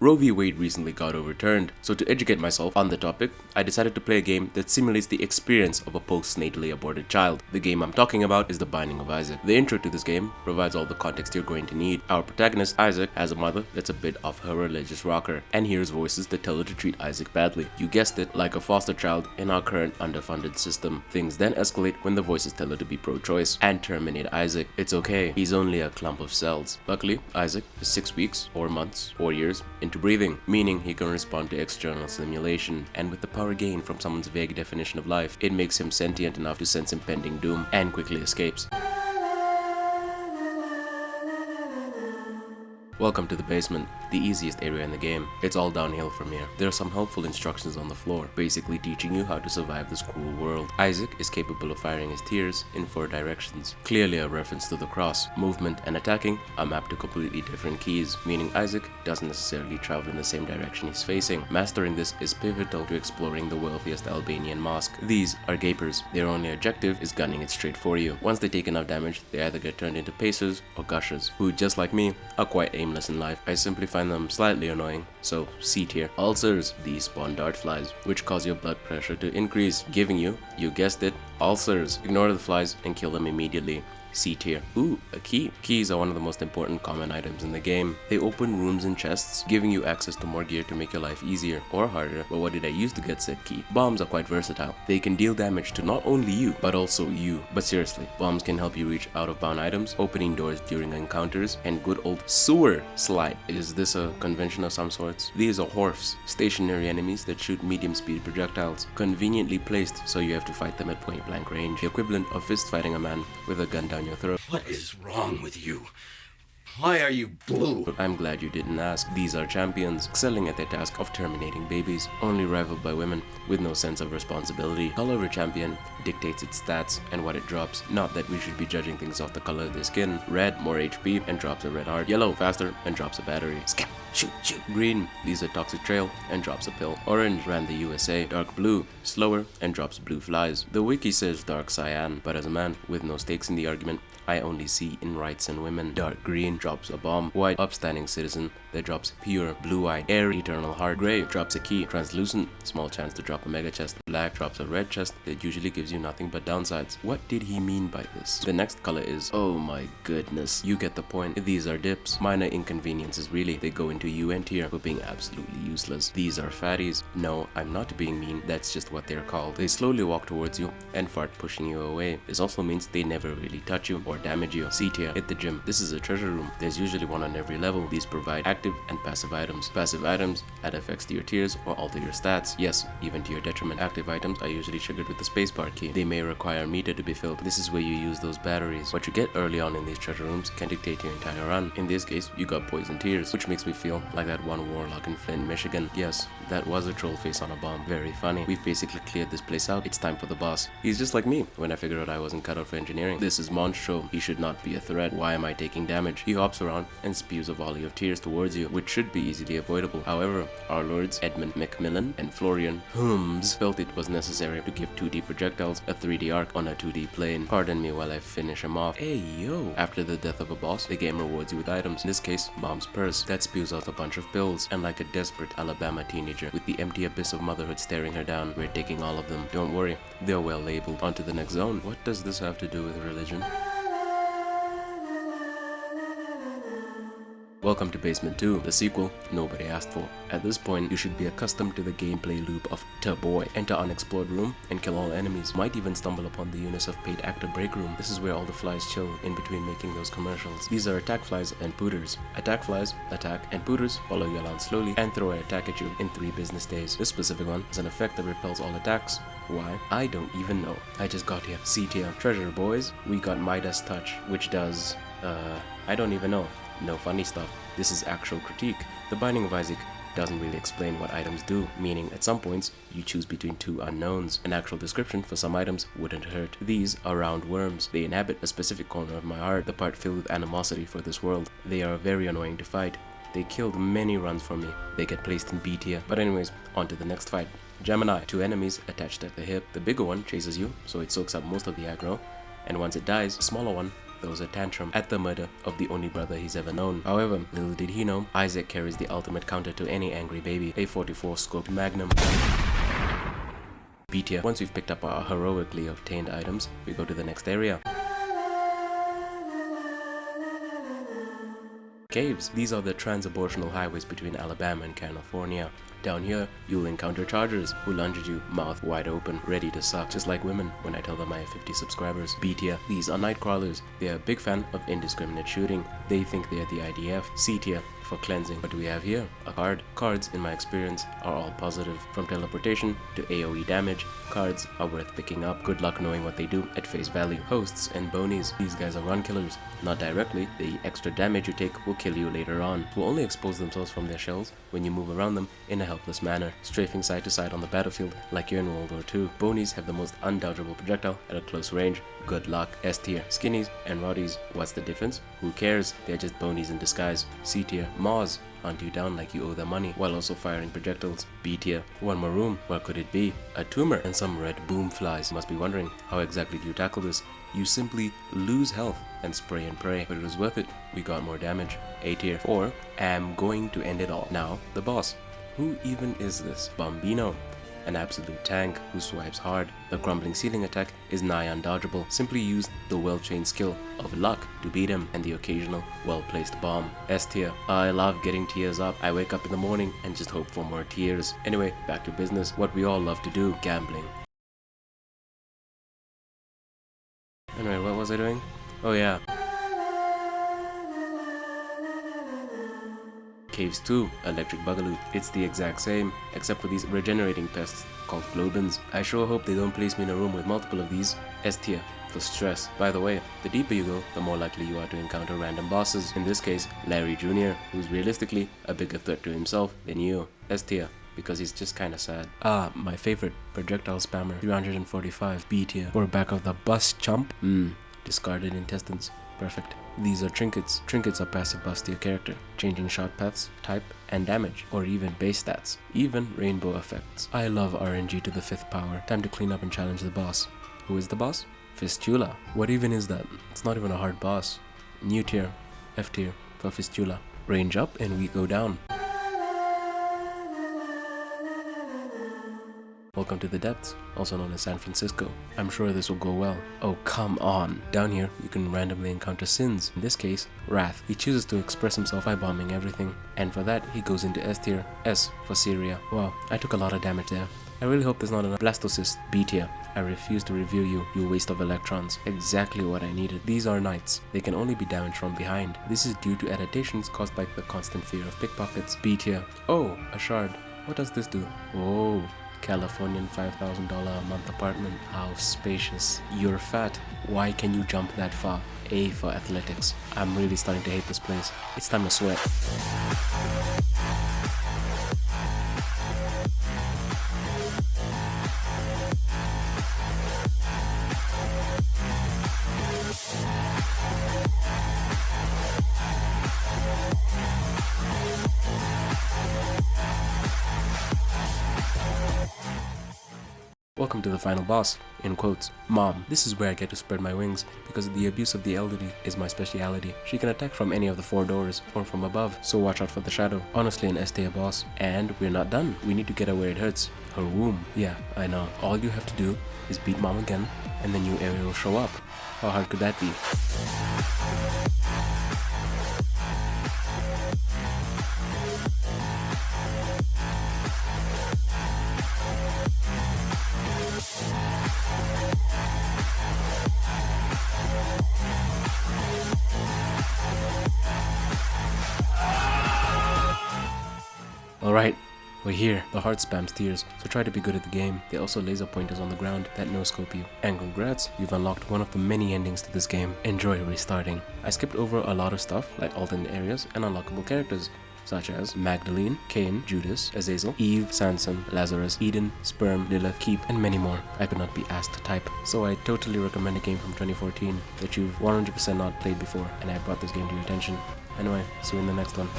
Roe v. Wade recently got overturned, so to educate myself on the topic, I decided to play a game that simulates the experience of a postnatally aborted child. The game I'm talking about is The Binding of Isaac. The intro to this game provides all the context you're going to need. Our protagonist, Isaac, has a mother that's a bit of her religious rocker, and hears voices that tell her to treat Isaac badly. You guessed it, like a foster child in our current underfunded system. Things then escalate when the voices tell her to be pro-choice and terminate Isaac. It's okay, he's only a clump of cells. Luckily, Isaac is 6 weeks, or months, or years into breathing, meaning he can respond to external stimulation, and with the power gained from someone's vague definition of life, it makes him sentient enough to sense impending doom and quickly escapes. Welcome to the basement, the easiest area in the game. It's all downhill from here. There are some helpful instructions on the floor, basically teaching you how to survive this cruel world. Isaac is capable of firing his tears in 4 directions, clearly a reference to the cross. Movement and attacking are mapped to completely different keys, meaning Isaac doesn't necessarily travel in the same direction he's facing. Mastering this is pivotal to exploring the wealthiest Albanian mosque. These are gapers. Their only objective is gunning it straight for you. Once they take enough damage, they either get turned into pacers or gushers, who, just like me, are quite aimless in life. I simply find them slightly annoying, so C tier. Ulcers. These spawn dart flies, which cause your blood pressure to increase, giving you guessed it, ulcers. Ignore the flies and kill them immediately. C tier. Ooh, a key. Keys are one of the most important common items in the game. They open rooms and chests, giving you access to more gear to make your life easier or harder. But what did I use to get said key? Bombs are quite versatile. They can deal damage to not only you, but also you. But seriously, bombs can help you reach out-of-bound items, opening doors during encounters, and good old sewer slide. Is this a convention of some sorts? These are Horfs, stationary enemies that shoot medium-speed projectiles, conveniently placed so you have to fight them at point-blank range. The equivalent of fist-fighting a man with a gun down your throat. What is wrong with you? Why are you blue? But I'm glad you didn't ask. These are champions, excelling at their task of terminating babies, only rivaled by women with no sense of responsibility. Color of a champion dictates its stats and what it drops. Not that we should be judging things off the color of their skin. Red, more HP and drops a red heart. Yellow, faster and drops a battery. Scap, shoot, shoot. Green, leaves a toxic trail and drops a pill. Orange, ran the USA. Dark blue, slower and drops blue flies. The wiki says dark cyan, but as a man with no stakes in the argument, I only see in rights and women. Dark green drops a bomb. White, upstanding citizen that drops pure, blue-eyed, airy, eternal heart. Gray drops a key. Translucent, small chance to drop a mega chest. Black drops a red chest that usually gives you nothing but downsides. What did he mean by this? The next color is, oh my goodness, you get the point. These are dips. Minor inconveniences really. They go into UN tier for being absolutely useless. These are fatties. No, I'm not being mean. That's just what they're called. They slowly walk towards you and fart pushing you away. This also means they never really touch you or damage you. C tier. Hit the gym. This is a treasure room. There's usually one on every level. These provide active and passive items. Passive items add effects to your tiers or alter your stats. Yes, even to your detriment. Active items are usually triggered with the spacebar key. They may require a meter to be filled. This is where you use those batteries. What you get early on in these treasure rooms can dictate your entire run. In this case, you got poison tears, which makes me feel like that one warlock in Flint, Michigan. Yes, that was a troll face on a bomb. Very funny. We've basically cleared this place out. It's time for the boss. He's just like me when I figured out I wasn't cut out for engineering. This is Monstro. He should not be a threat. Why am I taking damage? He hops around and spews a volley of tears towards you, which should be easily avoidable. However, our lords Edmund Macmillan and Florian Holmes felt it was necessary to give 2D projectiles a 3D arc on a 2D plane. Pardon me while I finish him off. Hey yo! After the death of a boss, the game rewards you with items. In this case, Mom's purse that spews out a bunch of pills, and like a desperate Alabama teenager with the empty abyss of motherhood staring her down, we're taking all of them. Don't worry, they're well labeled. On to the next zone. What does this have to do with religion? Welcome to Basement 2, the sequel nobody asked for. At this point, you should be accustomed to the gameplay loop of Boy. Enter unexplored room and kill all enemies. Might even stumble upon the Eunice of paid actor break room. This is where all the flies chill in between making those commercials. These are attack flies and pooters. Attack flies, attack, and pooters follow you around slowly and throw an attack at you in 3 business days. This specific one is an effect that repels all attacks. Why? I don't even know. I just got here. C tier. Treasure boys. We got Midas Touch, which does, I don't even know. No funny stuff. This is actual critique. The Binding of Isaac doesn't really explain what items do, meaning at some points you choose between 2 unknowns. An actual description for some items wouldn't hurt. These are round worms. They inhabit a specific corner of my heart, the part filled with animosity for this world. They are very annoying to fight. They killed many runs for me. They get placed in B tier. But anyways, on to the next fight. Gemini. 2 enemies attached at the hip. The bigger one chases you, so it soaks up most of the aggro, and once it dies, the smaller one throws a tantrum at the murder of the only brother he's ever known. However, little did he know, Isaac carries the ultimate counter to any angry baby, a 44 scoped Magnum. B tier. Once we've picked up our heroically obtained items, we go to the next area. Caves. These are the trans-abortional highways between Alabama and California. Down here, you'll encounter chargers who lunge at you, mouth wide open, ready to suck, just like women when I tell them I have 50 subscribers. B tier. These are night crawlers. They are a big fan of indiscriminate shooting. They think they are the IDF. C tier. For cleansing. What do we have here? A card. Cards, in my experience, are all positive. From teleportation to AoE damage, cards are worth picking up. Good luck knowing what they do at face value. Hosts and bonies. These guys are run killers. Not directly, the extra damage you take will kill you later on. Will only expose themselves from their shells when you move around them in a helpless manner, strafing side to side on the battlefield like you're in World War II. Bonies have the most undodgeable projectile at a close range. Good luck. S tier. Skinnies and Roddies. What's the difference? Who cares? They're just bonies in disguise. C tier. Maws hunt you down like you owe them money while also firing projectiles. B tier. One more room. What could it be? A tumor and some red boom flies. You must be wondering, how exactly do you tackle this? You simply lose health and spray and pray, but it was worth it. We got more damage. A tier. 4. Am going to end it all. Now, the boss. Who even is this? Bombino. An absolute tank who swipes hard. The crumbling ceiling attack is nigh undodgeable. Simply use the well-trained skill of luck to beat him and the occasional well-placed bomb. S tier. I love getting tears up. I wake up in the morning and just hope for more tears. Anyway, back to business. What we all love to do, gambling. Anyway, what was I doing? Oh yeah. Caves 2, Electric Bugaloo. It's the exact same, except for these regenerating pests called Globins. I sure hope they don't place me in a room with multiple of these. S tier. For stress. By the way, the deeper you go, the more likely you are to encounter random bosses. In this case, Larry Jr., who's realistically a bigger threat to himself than you. S tier. Because he's just kinda sad. Ah, my favorite, Projectile Spammer, 345. B tier. For back of the bus chump. Discarded intestines. Perfect. These are trinkets. Trinkets are passive buffs to your character, changing shot paths, type, and damage, or even base stats, even rainbow effects. I love RNG to the 5th power. Time to clean up and challenge the boss. Who is the boss? Fistula. What even is that? It's not even a hard boss. New tier, F tier, for Fistula. Range up and we go down. Welcome to the depths, also known as San Francisco. I'm sure this will go well. Oh, come on. Down here, you can randomly encounter Sins. In this case, Wrath. He chooses to express himself by bombing everything. And for that, he goes into S tier. S for Syria. Wow, I took a lot of damage there. I really hope there's not a Blastocyst. B tier. I refuse to review you, you waste of electrons. Exactly what I needed. These are knights. They can only be damaged from behind. This is due to adaptations caused by the constant fear of pickpockets. B tier. Oh, a shard. What does this do? Oh. Californian $5,000 a month apartment. How spacious. You're fat. Why can you jump that far? A for athletics. I'm really starting to hate this place. It's time to sweat. Welcome to the final boss, in quotes. Mom. This is where I get to spread my wings, because the abuse of the elderly is my speciality. She can attack from any of the 4 doors, or from above, so watch out for the shadow. Honestly an S-tier boss. And we're not done. We need to get her where it hurts. Her womb. Yeah, I know. All you have to do is beat Mom again, and the new area will show up. How hard could that be? Alright, we're here. The heart spams tears, so try to be good at the game. They also laser pointers on the ground that no-scope you. And congrats, you've unlocked one of the many endings to this game. Enjoy restarting. I skipped over a lot of stuff like alternate areas and unlockable characters, such as Magdalene, Cain, Judas, Azazel, Eve, Sanson, Lazarus, Eden, Sperm, Lilith, Keep, and many more. I could not be asked to type. So I totally recommend a game from 2014 that you've 100% not played before, and I brought this game to your attention. Anyway, see you in the next one.